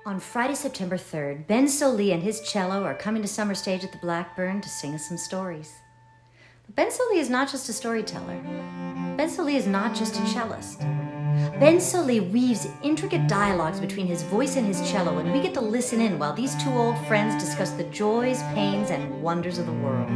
On Friday, September 3rd, Ben Sollee and his cello are coming to SummerStage at the Blackburn to sing us some stories. But Ben Sollee is not just a storyteller. Ben Sollee is not just a cellist. Ben Sollee weaves intricate dialogues between his voice and his cello, and we get to listen in while these two old friends discuss the joys, pains, and wonders of the world.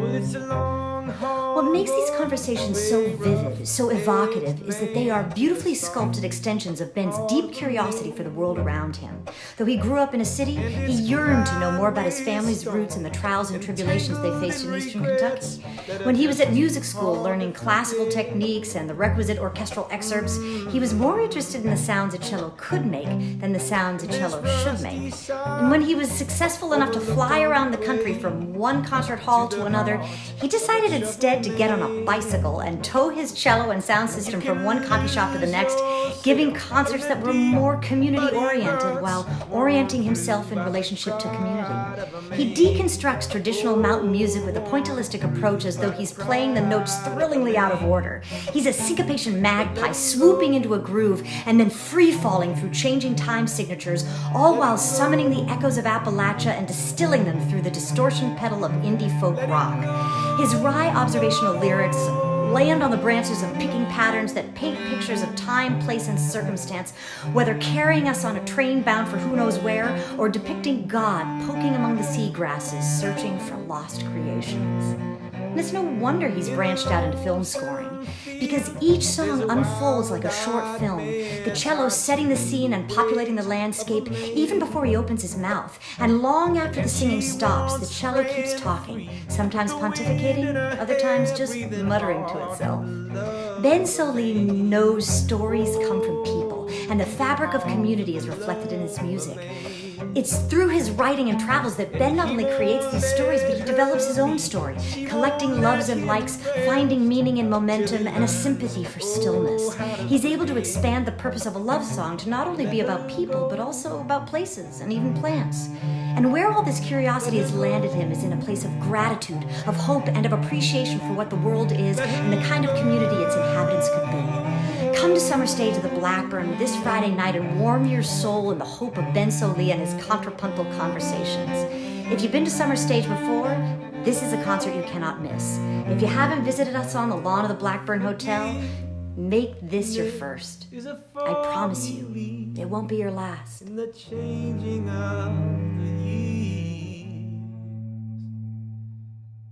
Well, it's a long haul. What makes these conversations so vivid, so evocative, is that they are beautifully sculpted extensions of Ben's deep curiosity for the world around him. Though he grew up in a city, he yearned to know more about his family's roots and the trials and tribulations they faced in eastern Kentucky. When he was at music school learning classical techniques and the requisite orchestral excerpts, he was more interested in the sounds a cello could make than the sounds a cello should make. And when he was successful enough to fly around the country from one concert hall to another, he decided instead to get on a bicycle and tow his cello and sound system from one coffee shop to the next, giving concerts that were more community-oriented while orienting himself in relationship to community. He deconstructs traditional mountain music with a pointillistic approach as though he's playing the notes thrillingly out of order. He's a syncopation magpie swooping into a groove and then free-falling through changing time signatures, all while summoning the echoes of Appalachia and distilling them through the distortion pedal of indie folk rock. His wry observational lyrics land on the branches of picking patterns that paint pictures of time, place, and circumstance, whether carrying us on a train bound for who knows where, or depicting God poking among the seagrasses, searching for lost creations. And it's no wonder he's branched out into film scoring, because each song unfolds like a short film, the cello setting the scene and populating the landscape even before he opens his mouth. And long after the singing stops, the cello keeps talking, sometimes pontificating, other times just muttering to itself. Ben Sollee knows stories come from people, and the fabric of community is reflected in his music. It's through his writing and travels that Ben not only creates these stories, but he develops his own story, collecting loves and likes, finding meaning in momentum, and a sympathy for stillness. He's able to expand the purpose of a love song to not only be about people, but also about places and even plants. And where all this curiosity has landed him is in a place of gratitude, of hope, and of appreciation for what the world is and the kind of community its inhabitants could be. Come to SummerStage The Blackburn this Friday night and warm your soul in the hope of Ben Sollee and his contrapuntal conversations. If you've been to SummerStage before, this is a concert you cannot miss. If you haven't visited us on the lawn of the Blackburn Hotel, make this your first. I promise you, it won't be your last. In the changing of the years,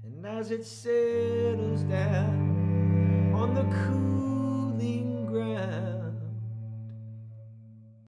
and as it settles down.